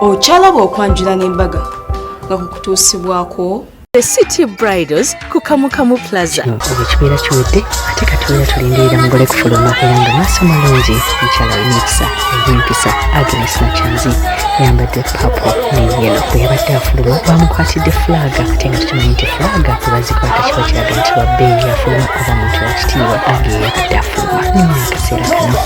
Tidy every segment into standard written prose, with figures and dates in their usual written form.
Ochalaba okwanjula n'embaga nga kukutuusibwako The City Bridals ku Kamukamu Plaza. Obu ekibeera kiwedde ate katubeera tulindirira mugole kufuluma kuyamba maaso malungi mukyala w'emikisa ey'empisa Agnes Nakyanzi yambadde papo ne yelo bwe yabadde afuluma bamukwatidde fulaga ate nga tukimanyi nti fulaga webazikwata kiba kiraga nti wa bbeeyi afuluma oba muntu wa kitiibwa age yabadde afuluma ne mu akaseera kano.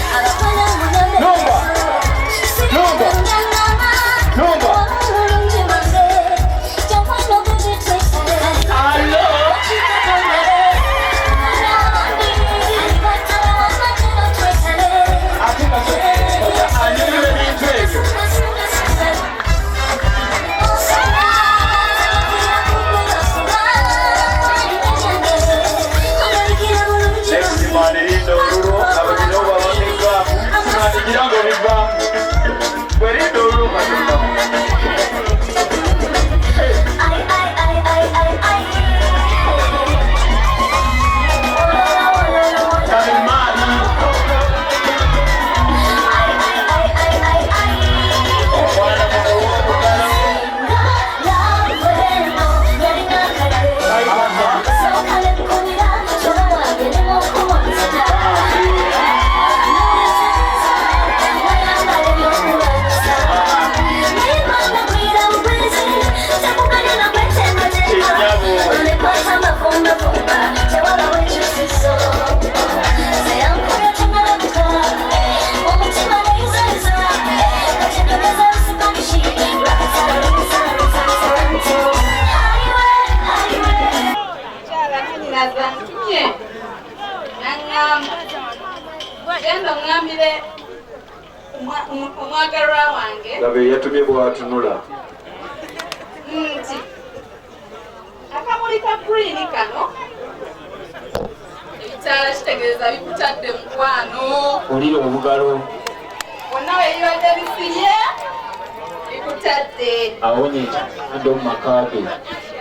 Labe yatumye bwatunula. Akamulika green kano. Ebitala kitegeeza bikutadde mukwano. Olira obugalo. Wonna weyibadde bifirye bikutadde. Awonye ando mu makaabe.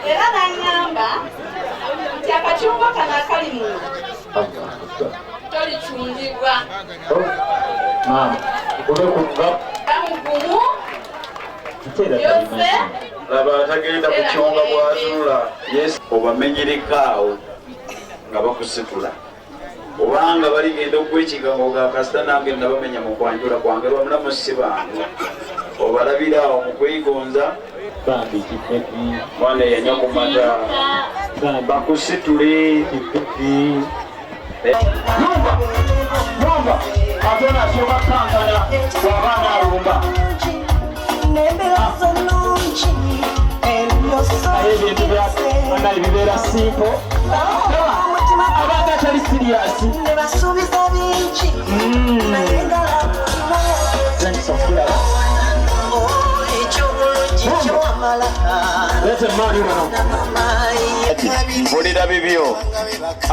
Era n'angamba nti akacungwa kano akali muno tolicungibwa. Maama, okubekunga kamugumu yose laba atagenda kukyonga bwatunula yes obamenyereka nga bakusitula obanga baligenda okwekiga nga kasita nange nabamenya mu kwanjula kwange lwamulamu si bangu obalabira awo mu kweyigonza bambi kifefi mwana yanya kumata bakusitule kifefi Numba atona soba kankana wabana alumba ebintu byana bibeera simple abanga tali serious mpulira bibyo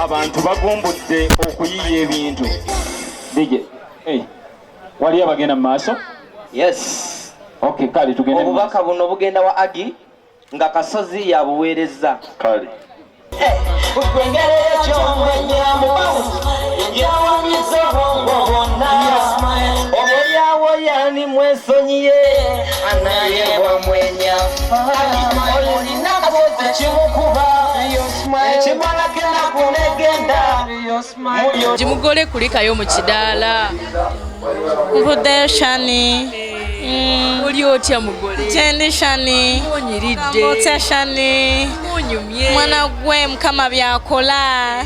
abantu bagumbudde okuyiya ebintu dige wali abagenda mu maaso. Yes. Okay, kale tugende. Obubaka buno bugenda wa Agi nga Kasozi yabuweereza. Kale. Ukwengere kyomwenya mubawu yawanyiza bongo bonna oboyawo yani mwesonyiye anayebwa mwenya olina koze kimukuba ekimala gena kunegenda Jimugole kulikayo mu kidaala Mvude shani uli otya mugole Tendi shani onyiridde Otya shani onyumye Mwana gwe mukama byakola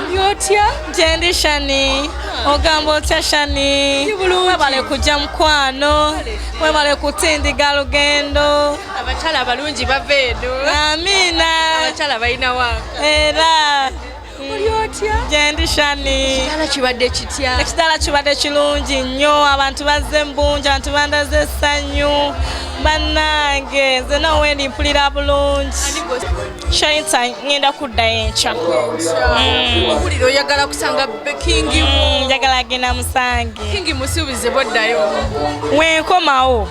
uli otya Tendi shani Ogamba otya shani Webale kujja mukwano Webale kutindiga lugendo abakyala abalungi bava eno Amina abakyala balina waka era uli otya Jendi shani ekitala kibadde kitya ekitala kibadde kirungi nnyo abantu bazze mbungi abantu bandaze essanyu bannange nze nawe mpulira bulungi shaita ngenda kuddayo enkya owulira oyagala kusanga kingi njagala genda musange kingi musuubize boddayo wenkomawo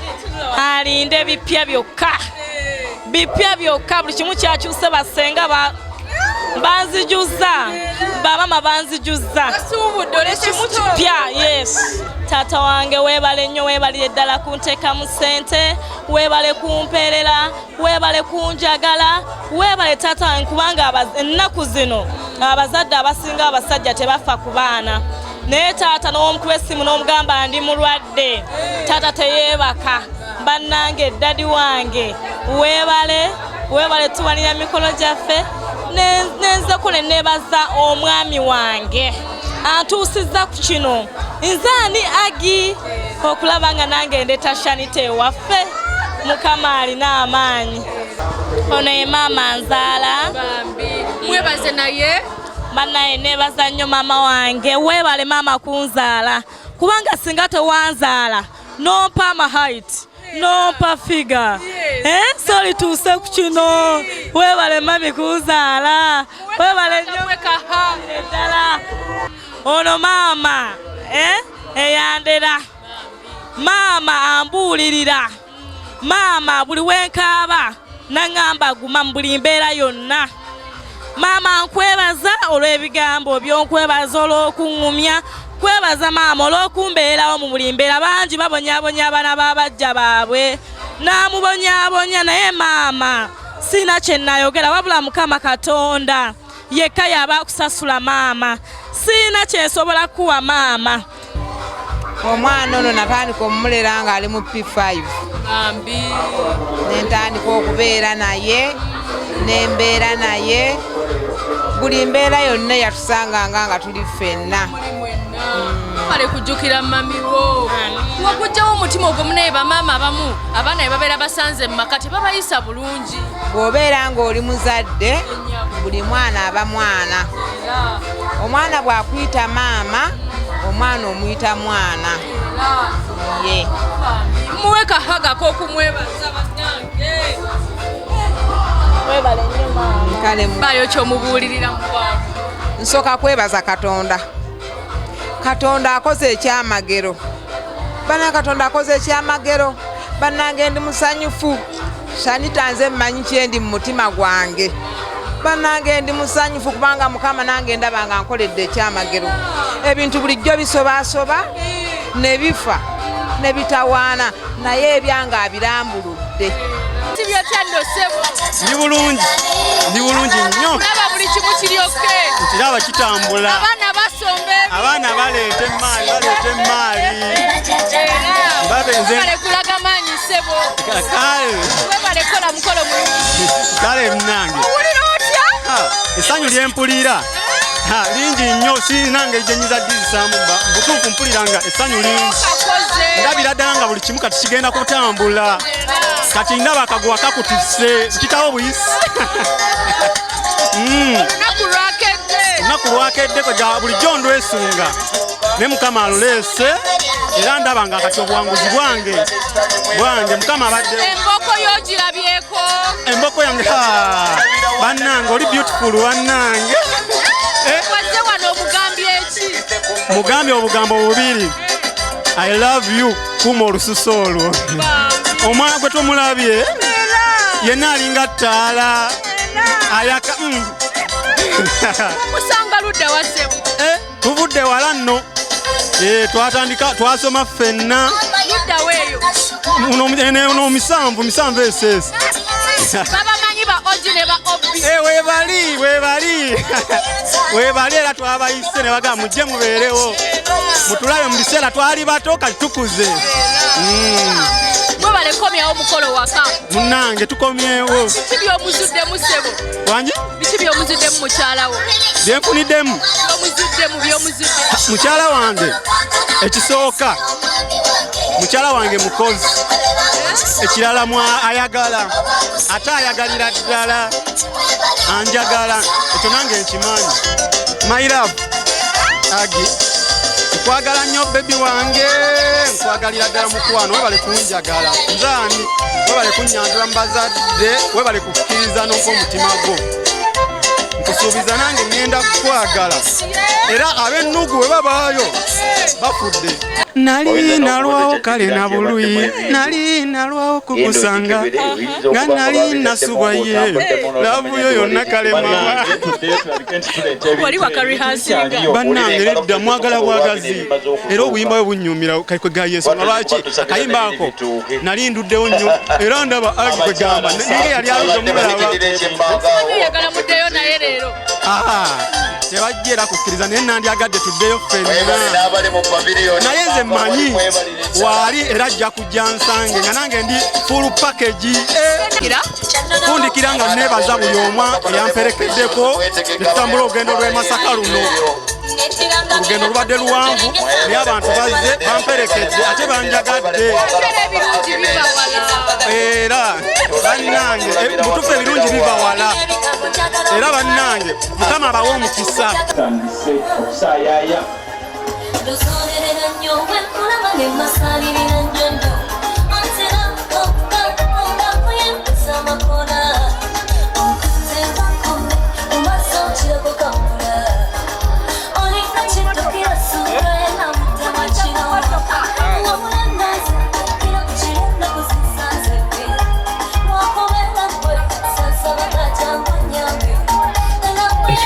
alinde bipya byokka buli kimu kyakyuse basenga banzijuza bamama banzijuza basuubudde olese kimu kipya yes Tata wange weebale nnyo, weebalire ddala kunteeka mu ssente, weebale kumpeerera, weebale kunjagala, weebale taata wange kubanga ennaku zino abazadde abasinga abasajja tebafa ku baana. Naye taata n'omukuba essimu n'omugamba ndi mulwadde, taata teyeebaka. Bannange dadi wange weebale tuwanira mikolo gyaffe, nenze kule nebaza omwami wange antuusizza ku kino. Nze ani Agi okulaba nga nange ndeeta Shanita ewaffe. Mukama alina amaanyi. Ono ye maama nzaala. Mwebaze naye. Bannaye nebaza nnyo maama wange, weebale maama kunzaala kubanga singa tewanzaala nompa ama height nompa figure. Soli tuuse ku kino. Weebale mami kunzaala, weebale nnyo ddala. Ono maama eyandera, maama ambuulirira, maama buli wenkaaba naŋŋamba guma mu buli mbeera yonna. Maama nkwebaza olw'ebigambo by'onkwebaza olw'okuŋŋumya, kwebaza maama olw'okumbeerawo mu buli mbeera. Bangi babonyaabonya abaana b'abajja baabwe, naamubonyaabonya naye maama sina kye nayogera wabula Mukama Katonda yekka yaba akusasula maama. Sina kye nsobola kuwa maama. Omwana ono natandika omulera nga ali mu P5. Nentandika okubeera naye, nembeera naye, buli mbeera yonna yatusanganga nga tuli ffenna. Wale kujjukira mami wo. Wakujjawo omutima ogwo naye bamaama abamu abaana be babeera basanze mu maka tebabayisa bulungi. Bw'obeera ng'oli muzadde, buli mwana aba mwana. Omwana bw'akuyita maama, omwana omuyita mwana. Ye. Muwe kahaga k'okumwebaza bannange. Weebale nnyo maama. Kale Bayo ky'omubuulirira mu bwabo. nsooka kwebaza Katonda. Katonda akoze ekyamagero. Bana Katonda akoze ekyamagero. Bannange ndi musanyufu. Shanita nze mmanyi kyendi mu mutima gwange. Bannange ndi musanyufu kubanga Mukama nange ndaba nga nkoledde ekyamagero. Ebintu bulijjo bisobaasoba ne bifa ne bitawaana naye ebyanga abirambuludde. Ndi bulungi nnyo. Ndaba buli kimu kiryoke. Kiraba kitambula. Abaana basombe. Abaana baleeta emmaali. Weebale kulaga maanyi ssebo. Weebale kola mukolo mulungi. Kale munnange. Owulira otya? Essanyu lyempulira lingi nnyo, sinange gyenyiza ddizisamu butuufu mpulira nga essanyu lingi. Ndabira ddala nga buli kimu kati kigenda kutambula. Kati ndaba akaguwa kakutuse nkitawo buyisi. Olunaku lwakedde bulijjo ndwesunga ne Mukama aluleese era ndaba nga kati obuwanguzi bwange Mukama abadde. Emboko yo girabyeko. Emboko yange bannange oli beautiful bannange. Wazze wano omugambye eki? Mugambye obugambo bubiri. I love you kuma olususu olwo. Omwana gwe tomulabye yenna alinga ttaala ayaka. Musanga ludda wassebo. Tuvudde wala nno. Twatandika twasoma ffenna. Ludda weeyo. Uno misanvu esesi. Babamanyi ba oji ne ba obi. Weebali era twabayise ne bagamba mujje mubeerewo. Mutulabe mu biseera twali bato kati tukuze. Mwebale komyawo mukolo waka. Munnange tukomyewo. Biki by'omuzuddemu ssebo? Wanyi? Biki by'omuzuddemu mukyalawo? Byenfuniddemu? By'omuzuddemu. Mukyala wange ekisooka. Mukyala wange mukozi. Ekirala ayagala. Ate ayagalira ddala. Anjagala. Ekyo nange nkimanyi. My love. Agi. Nkwagala nnyo bebi wange. Nkwagalira ddala mukwano. Webale kunjagala. Nzaani. Webale kunnyanjula mu bazadde. Webale kukkiriza n'okw'omutima gwo. Nkusuubiza nange ngenda kukwagala. Era ab'ennugu we babaayo bafudde. nali nalwawo kale na bulwi nali nalwawo kukusanga nga nali nasubwa ye lavu yo yonna kale mama wali wakarihasinga bannange nedda mwagala bwagazi era obuyimba bwe bunnyumira kwe ga Yesu lwaki akayimba ako nali nduddewo nnyo era ndaba agi kwe gamba ninge yali aludde omulaba yagala muddeyo naye leero tebajja era kukkiriza naye nandyagadde tuddeyo ffenna naye nze mmanyi waali era ajja kujja nsange nga nange ndi full package fundikira nga nebaza buli omwa eyamperekeddeko netutambula olugendo lw'e Masaka luno olugendo lubadde luwanvu naye abantu bazze bamperekedde ate banjagadde era bannange mutufu ebirungi biva wala era bannange Mukama abawe omukisa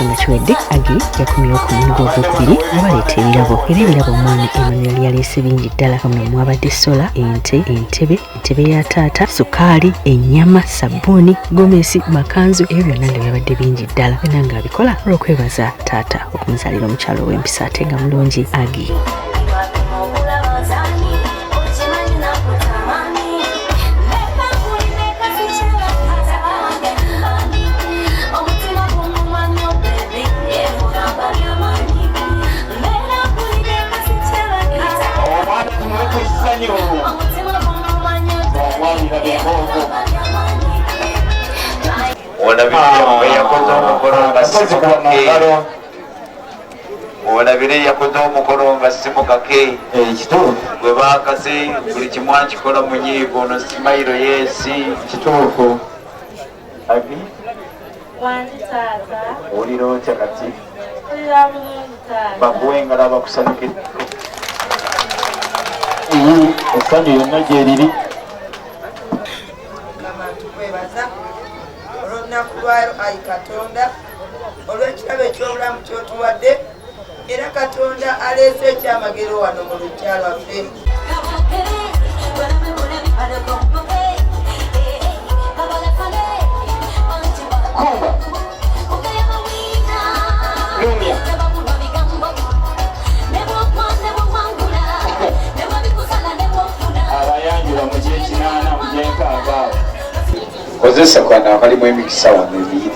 nga kiwedde Agi yakumira ku muligo ogwokubiri abaleeta ebirabo era ebirabo omwami Emmanuel yaleese bingi ddala kamwe mwabadde sola entebe ya taata sukaali ennyama sabbuuni gomesi makanzu ebyo byonna nde byabadde bingi ddala era nga abikola olw'okwebaza taata okumuzaalira omukyalo w'empisa ate nga mulungi Agi. olabire yakoze omukolo nga simukake gwe bakase buli kimu akikola mu nyiigo ono simayiro yesi kituufu Agi olira otya kati bakuwengala bakusanyukidde essanyu yonna gyeriri olunaku lwayo ayi Katonda olw'ekirabo eky'obulamu kyotuwadde era Katonda aleese ekyamagero wano mu lukyalo lwaffe. abayanjula mu kyekinaana mu gyenkaaga awo kozesa kwana akalimu emikisa wano ebiyiri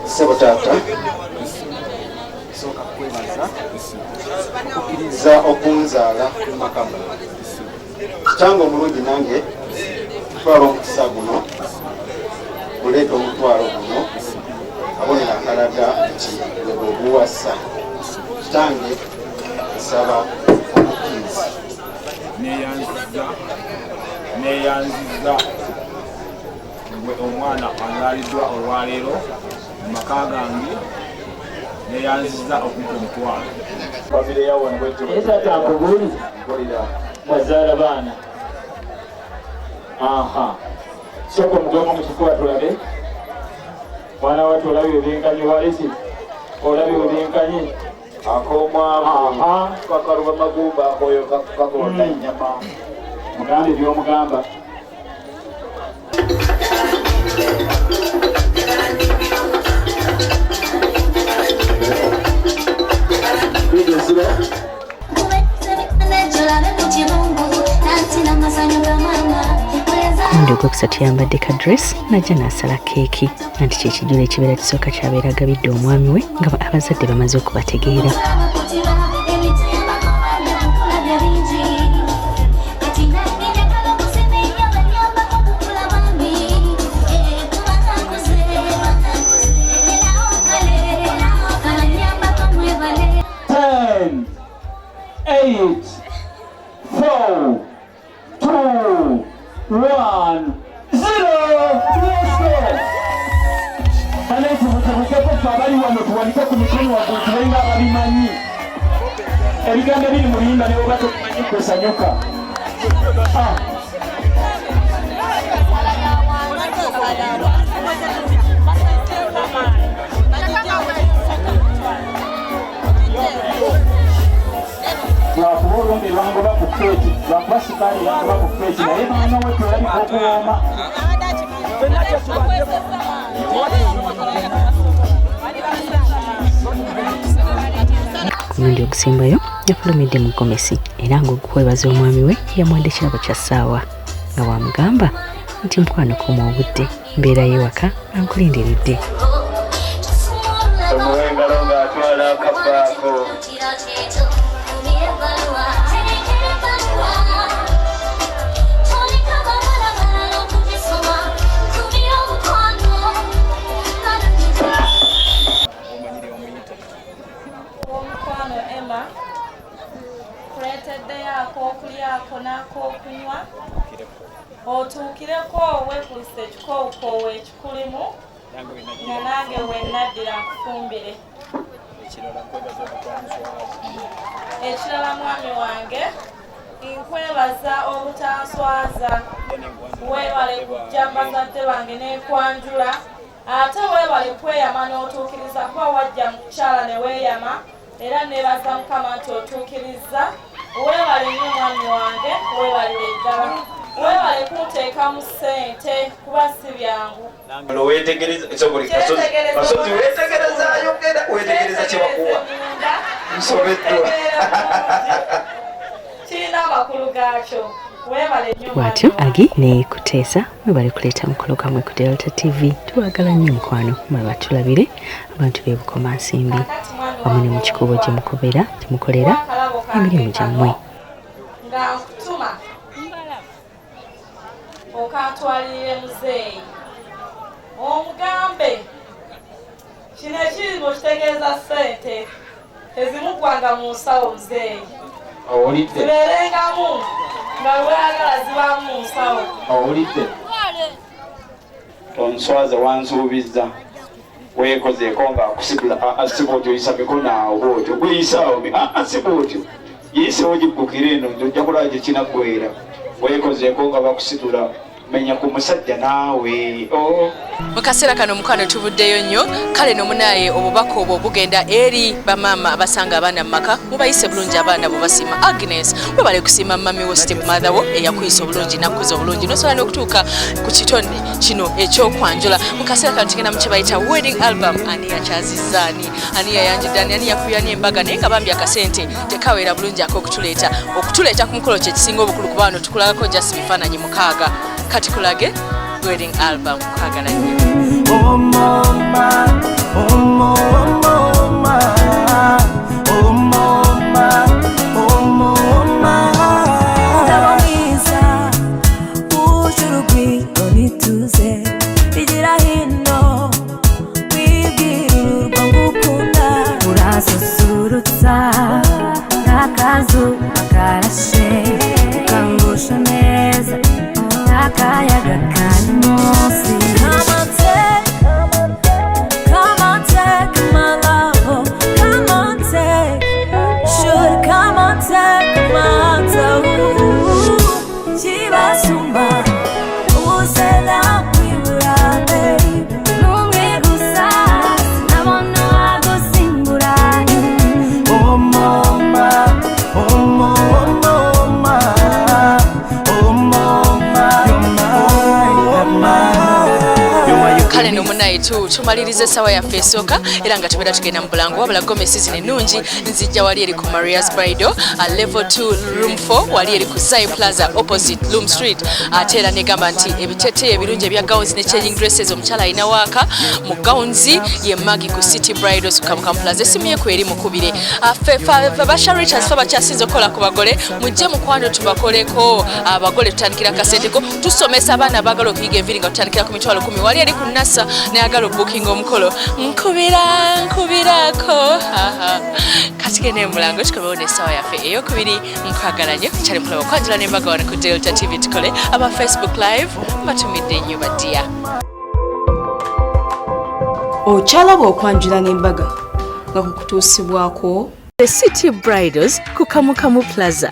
ssebo taata sooka kwebaza okkiriza okunzaala makamu kitange omulungi nange twala omukisa guno guleeta omutwalo guno abonera akalaga nti lweba obuwasa kitange nsaba omukkiriza neyanziza gwe omwana azaliddwa olwaleero mu maka gange neyanziza okumpa omutwalo famire yawonbwetaatankubuulira mwazaala baana soko mugwemu mukifuba tulabe mwana watu olabye ebyenkanyi walesi olabye ebyenkanyi akomwavu kakaluba magumba akoyo kakolota ennyama mugamba ebyomugamba omundi ogwokusatu yambadde ka dress najja n'asala keeki anti kyekijjulo ekibeera kisooka kyabeera agabidde omwami we nga abazadde bamaze okubategeera. ebigambo biri mu luyimba ne bwoba tokumanyi kwesanyuka. lwakuba olumbe lwangoba ku feeti lwakuba sikaali yangoba ku feeti naye maama we tolaliko okuwooma. ku mulundi ogusembayo yafulumidde mu gomesi era ng'okwebaza omwami we yamwandikira ku kya ssaawa nga bwamugamba nti mukwano kuuma obudde mbeera y'ewaka ankulindiridde. Omuwengalo ng'atwala akabaako. Okulyako n'ak'okunywa otuukireko weekuusa ekikoowukoowo ekikulimu nga nange wennaddira nkufumbire. Ekirala mwami wange nkwebaza obutanswaza weebale kujja bazadde bange n'ekwanjula ate weebale kweyama n'otuukiriza kuba wajja mu kukyala ne weeyama era neebaza Mukama nti otuukiriza. Weebale nnyo mwami wange weebalire ddala weebale kunteeka mu ssente kuba si byangu. Weetegereza buli kasozi weetegereza ayogera weetegereza kye bakuwa nsobeddwa kirina amakulu gaakyo. Bw'atyo Agi ne Kuteesa mwebale kuleeta mukolo kamwe ku Delta TV. Tubaagala nnyo mukwano mweba tulabire abantu b'e Bukomansimbi wamu ne mu kikubo gye mukolera emirimu gyammwe. Nga nkutuma okantwalire muzeeyi omugambe kino ekirimu kitegeeza ssente tezimuggwanga mu nsawo muzeeyi zibeerengamu nga lweyagala zibaamu mu nsawo. Owulidde onswaza wansuubizza weekozeeko ng'akusibula asiba otyo oyisa mikono awo bwotyo gweyisaawo asiba otyo yiseewo giggukira eno nti ojja kulaba gye kinaggwera weekozeeko nga bakusitula menya ku musajja naawe. Mu kaseera kano mukwano tuvuddeyo nnyo kale nomunaye obubaka obwo bugenda eri bamaama abasanga abaana mu maka mubayise bulungi abaana bo basima. Agnes webale kusiima mami wo step mother wo eyakuyisa obulungi nakkuza obulungi nosobola n'okutuuka ku kitonde kino ekyokwanjula. Mu kaseera kano tugenda mu kye bayita wedding album. Ani yakyazizzaani ani yayanjuddaani ani yakuyani embaga naye nga bambi akasente tekawera bulungi ak'okutuleeta ku mukolo kye kisinga obukulu kuba wano tukulagako just bifaananyi 6 kati kulage wedding album kwagala nnyo. Oh mama, oh mama, oh mama, oh mama. Ndabamiza ujurugwi onituze igira hino wibwirwa ngukunda urasusurutsa n'akazu akarashe ukangusha neza akayaga kari munsi. Come on take my love, come on take, should come on take my love. Chibasumba uzela wiburane numwe gusa nabona agusimbura. Oh mama, oh mama, oh mama, kale nomunaye tumaliriza essaawa yaffe esooka era nga tubeera tugenda mu bulango wabula gomesi zino ennungi nzijja wali eri ku Maria's Bridal level 2 room 4 wali eri ku Zai Plaza opposite Loom Street. Ate era negamba nti ebiteeteeyo ebirungi ebya gowns ne changing dresses omukyala alina waaka mu gowns ye Magi ku City Bridal Kamukamu Plaza. Essimu ye kweri mukubire ffe basharitas fe bakyasinza okukola ku bagole mujje mukwano tubakoleko abagole tutandikira kasenteko tusomesa abaana abagala okuyiga enviri nga tutandikira ku mitwalo 10 wali eri ku Nasa nayagala booking omukolo nkubirako kati gende mulango tukobewo n'essaawa yaffe eyokubiri nkwagala nnyo kyali mulaba kwanjula n'embaga wano ku Delta TV tukole aba Facebook live batumidde nnyo baddiya. Okyalaba okwanjula n'embaga nga kukutuusibwako The City Bridals ku Kamukamu Plaza.